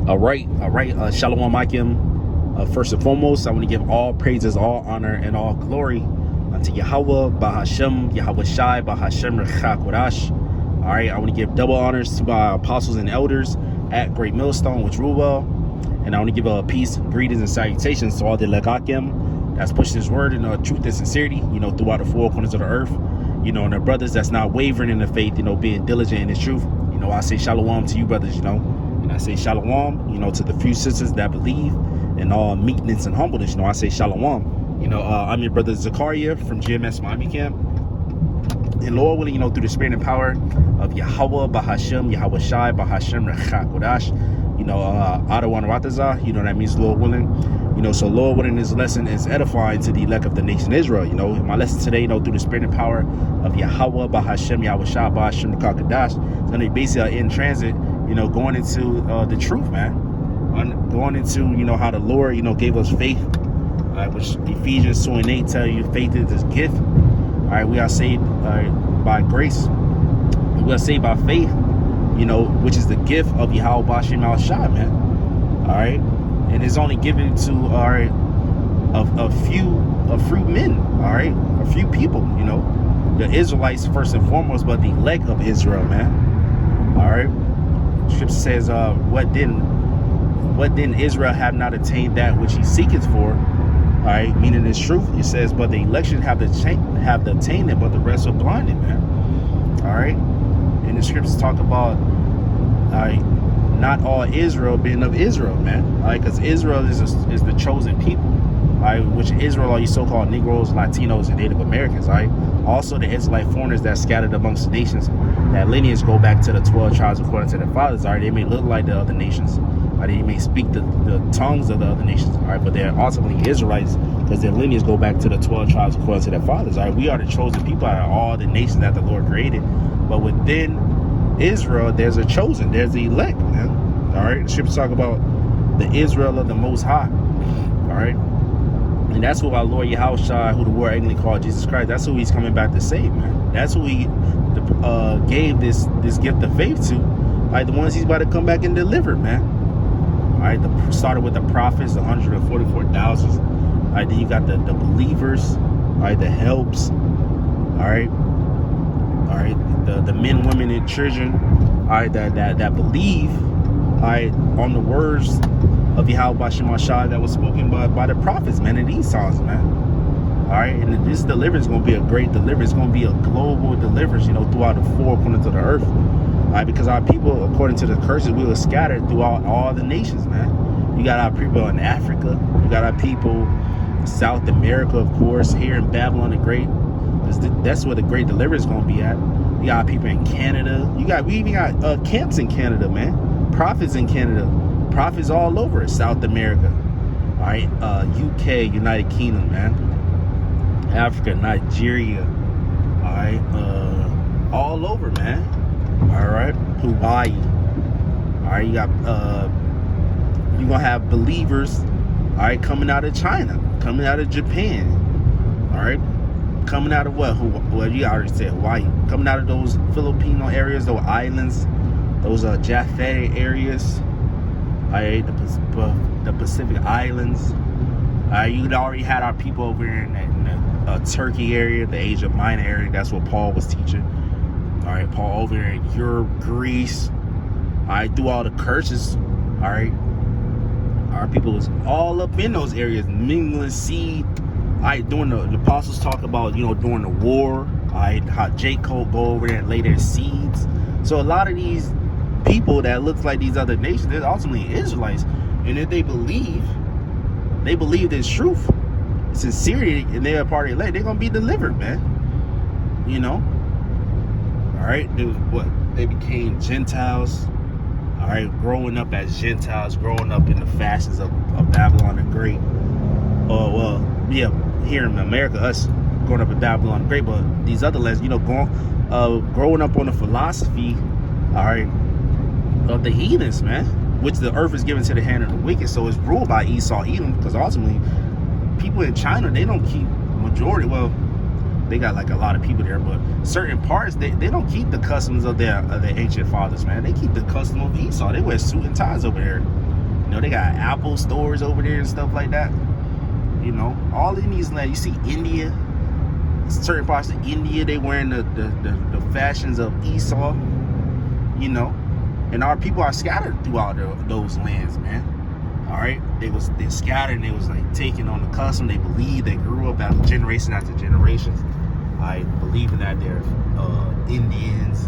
All right. Shalom Akim. First and foremost, I want to give all praises, all honor, and all glory unto Yahweh, Bahashem, Yahweh Shai, Bahashem, Rechakodash. All right. I want to give double honors to my apostles and elders at Great Millstone, which rule well. And I want to give a peace, greetings, and salutations to all the Legakim that's pushing his word in truth and sincerity, throughout the four corners of the earth. And the brothers that's not wavering in the faith, being diligent in the truth. I say shalom to you brothers, and I say shalom, to the few sisters that believe in all meekness and humbleness. I say shalom. I'm your brother Zakaria from GMS Miami Camp. And Lord willing, through the spirit and power of Yahweh, Bahashem, Yahweh Shai, Bahashem, Rechakodash, Adawan Rataza, that means Lord willing. So Lord willing, this lesson is edifying to the elect of the nation Israel. My lesson today, through the spirit and power of Yahweh, Bahashem, Yahweh Shai, Bahashem, Rechakodash, it's going to be basically in transit, going into the truth, man. Going into, how the Lord, gave us faith, which Ephesians 2:8 tell you faith is this gift. All right, we are saved by grace. We are saved by faith, which is the gift of Yahweh Bashem Al Shai, man. All right, and it's only given to a few men. All right, a few people. The Israelites first and foremost, but the elect of Israel, man. All right, Scripture says, "What didn't Israel have not attained that which he seeketh for?" All right, meaning it's truth. It says, but the election have attained it, but the rest are blinded, man. All right, and the scriptures talk about, not all Israel being of Israel, man. All right, because Israel is the chosen people. All right, which Israel are you so-called Negroes, Latinos, and Native Americans. All right, also the Israelite foreigners that scattered amongst the nations. That lineage go back to the 12 tribes according to their fathers. All right, they may look like the other nations. They may speak the tongues of the other nations, all right, but they're ultimately Israelites because their lineage go back to the 12 tribes according to their fathers. All right, we are the chosen people out of all the nations that the Lord created, but within Israel, there's a chosen, there's the elect, man. All right, the scriptures talk about the Israel of the Most High. All right, and that's who our Lord Yahushua, who the world actually called Jesus Christ. That's who He's coming back to save, man. That's who He gave this gift of faith to, like the ones He's about to come back and deliver, man. All right, started with the prophets, the 144,000. All right, then you got the believers. All right, the helps. All right, the men, women, and children. All right, that believe. All right, on the words of Yahweh Bashem Shai that was spoken by the prophets, man, in these times, man. All right, and this deliverance is going to be a great deliverance. It's going to be a global deliverance, throughout the four corners of the earth. Because our people, according to the curses, we were scattered throughout all the nations, man. You got our people in Africa. You got our people in South America, of course, here in Babylon the Great. That's where the great deliverance is going to be at. You got people in Canada. We even got camps in Canada, man. Prophets in Canada. Prophets all over South America. All right, UK, United Kingdom, man. Africa, Nigeria. All right, all over, man. All right, Hawaii. All right, you got you're gonna have believers, all right, coming out of China, coming out of Japan, all right, coming out of what? Well, you already said Hawaii, coming out of those Filipino areas, those islands, those Jaffa areas, all right, the Pacific Islands. All right, you already had our people over here in the Turkey area, the Asia Minor area. That's what Paul was teaching. All right, Paul over in Europe, Greece. All right, through all the curses. All right, our people was all up in those areas, mingling seed. All right, during the apostles talk about, during the war. All right, how Jacob go over there and lay their seeds. So a lot of these people that looks like these other nations, they're ultimately Israelites, and if they believe this truth, sincerity, and they're a part of the elect, they're gonna be delivered, man. All right, they became Gentiles. All right, growing up as Gentiles, growing up in the fashions of Babylon the Great. Here in America, us growing up in Babylon the Great, but these other lands, growing up on the philosophy, all right, of the heathens, man, which the earth is given to the hand of the wicked, so it's ruled by Esau, Edom, because ultimately, people in China, they don't keep majority, they got like a lot of people there, but certain parts, they don't keep the customs of their ancient fathers, man. They keep the custom of Esau. They wear suit and ties over there. know, they got Apple stores over there and stuff like that. You know, all in these lands. You see India, certain parts of India, they wearing the fashions of Esau. You know, and our people are scattered throughout those lands, man. All right, they're scattered, and they was like taking on the custom. They believe, they grew up after generation after generations. I believe that they're Indians,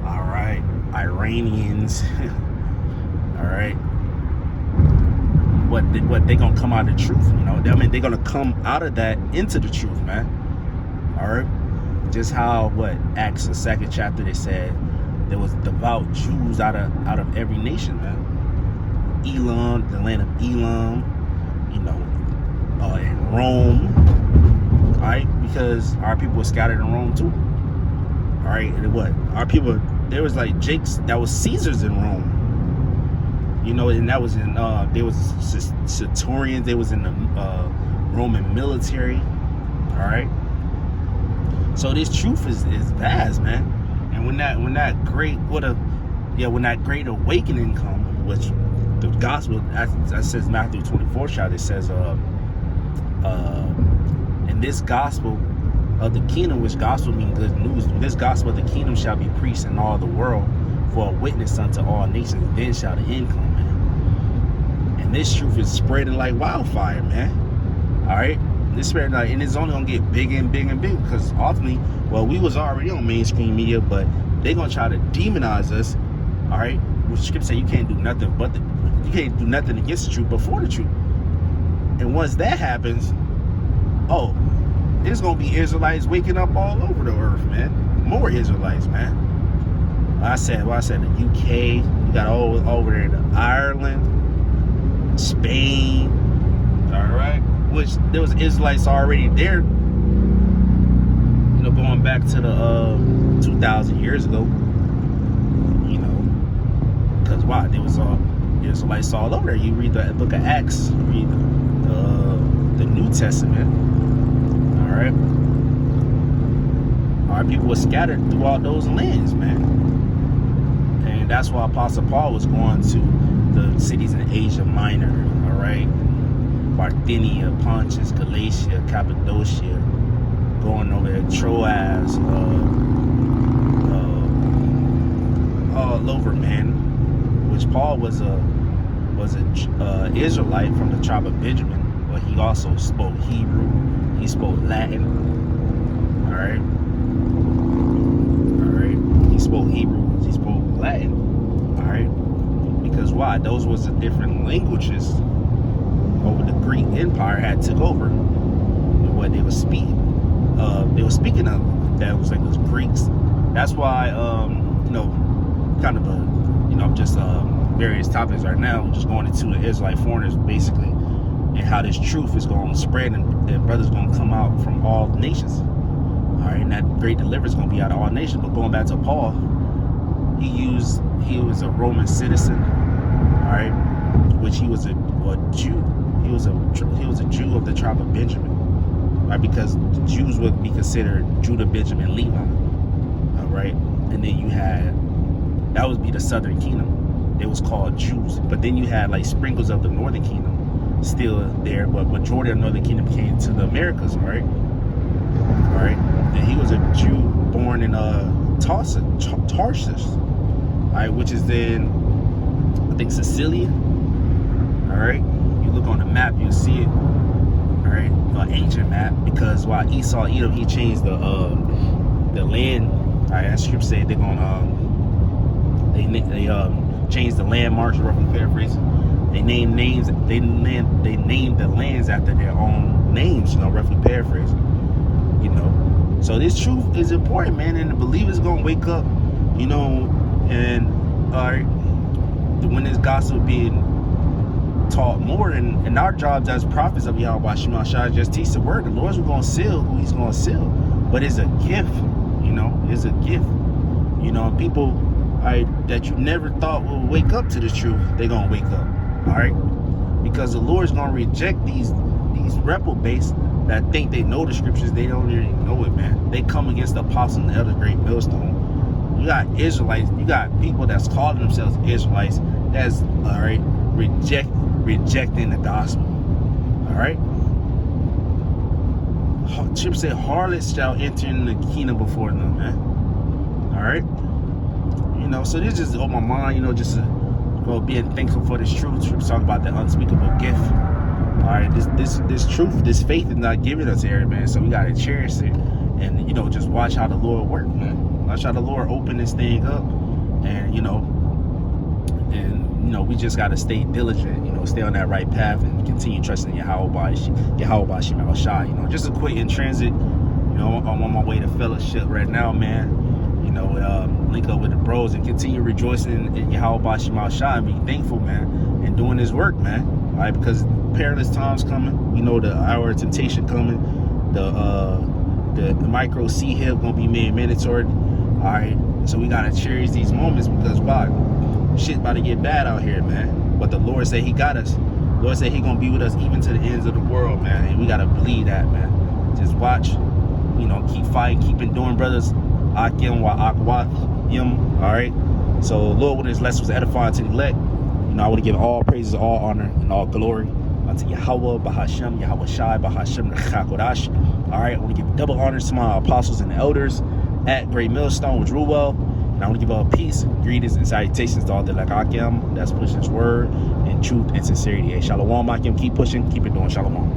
all right, Iranians, all right. What they gonna come out of the truth? You know, I mean, they're gonna come out of that into the truth, man. All right, just how Acts the 2nd chapter, they said there was devout Jews out of every nation, man. Elam, the land of Elam, you know, in Rome, all right, because our people were scattered in Rome too. All right, and our people, there was like Jakes that was Caesars in Rome, you know, and that was in there was Centurions, they was in the Roman military, all right. So this truth is vast, man. And when that great awakening come, which the gospel, as says Matthew 24 chapter, it says, and this gospel of the kingdom, which gospel means good news, this gospel of the kingdom shall be preached in all the world for a witness unto all nations, then shall the end come, man. And this truth is spreading like wildfire, man. All right, this spreading like, and it's only gonna get bigger and bigger and bigger, because ultimately, well, we was already on mainstream media, but they're gonna try to demonize us. All right, which scripture say you can't do nothing against the truth before the truth. And once that happens, oh, there's gonna be Israelites waking up all over the earth, man. More Israelites, man. I said the UK, you got all over there, Ireland, Spain, all right, which there was Israelites already there, you know, going back to the 2,000 years ago, you know, because why? There was Israelites all over there. You read the book of Acts, read the New Testament, all right. Our people were scattered throughout those lands, man. And that's why Apostle Paul was going to the cities in Asia Minor, all right, Bithynia, Pontus, Galatia, Cappadocia, going over there, Troas, all over, man. Which Paul was a Israelite from the tribe of Benjamin, but he also spoke Hebrew, he spoke Latin, all right. He spoke Hebrew, he spoke Latin, all right. Because why? Those was the different languages over the Greek Empire had took over, and what they were speaking. They were speaking of that was like those Greeks. That's why, you know, kind of just various topics right now, just going into the Israelite foreigners basically, and how this truth is going to spread, and brothers going to come out from all nations. All right, and that great deliverance is going to be out of all nations. But going back to Paul, he was a Roman citizen, all right, which he was a Jew. He was a Jew of the tribe of Benjamin, right? Because the Jews would be considered Judah, Benjamin, Levi, all right. And then you had, that would be the southern kingdom. It was called Jews. But then you had like sprinkles of the northern kingdom still there, but majority of the northern kingdom came to the Americas, all right. All right. And he was a Jew born in Tarsus, all right, which is in, I think, Sicilia. All right. You look on the map, you'll see it. All right, ancient map, because while Esau, Edom, he changed the land. All right, as scripture said, they're gonna they changed the landmarks, roughly paraphrasing. They named names. They named the lands after their own names, you know, roughly paraphrasing. You know, so this truth is important, man, and the believers gonna wake up, you know, and when this gospel being taught more, and our jobs as prophets of Yahweh Shema Shai just teach the word. The Lord's going to seal who he's going to seal, but it's a gift, you know, it's a gift, you know. People that you never thought would wake up to the truth, they're going to wake up, all right, because the Lord's going to reject these reprobates that think they know the scriptures. They don't really know it, man. They come against the apostle and the other great millstone. You got Israelites, you got people that's calling themselves Israelites that's all right. Rejecting the gospel. All right. Chip said, "Harlots shall enter in the kingdom before them." Man. All right. You know, so this just on my mind. You know, just being thankful for this truth. Truth talking about the unspeakable gift. All right, this truth, this faith is not given us here, man. So we gotta cherish it, and you know, just watch how the Lord work, man. Watch how the Lord open this thing up, and you know, we just gotta stay diligent, you know, stay on that right path, and continue trusting Yahweh Shema Shai. You know, just a quick in transit. You know, I'm on my way to fellowship right now, man. You know, link up with the bros and continue rejoicing in Yahweh Shema Shai and be thankful, man, and doing His work, man. All right, because perilous times coming. We know the hour of temptation coming. The micro C hill gonna be made mandatory. All right, so we gotta cherish these moments because why? Shit about to get bad out here, man. But the Lord said He got us. The Lord said He gonna be with us even to the ends of the world, man. And we gotta believe that, man. Just watch, you know, keep fighting, keep enduring, brothers. Akim wa akwat yim. All right. So Lord, when this lesson was edifying to the elect, you know, I want to give all praises, all honor, and all glory unto Yahweh, Bahashem, Yahweh Shai, Bahashem, Chakodash. All right, I want to give double honors to my apostles and the elders at Great Millstone with Ruwell. And I want to give all peace, greetings, and salutations to all the like Akim that's pushing His word in truth and sincerity. Hey, Shalom, Akim, keep pushing, keep it doing. Shalom.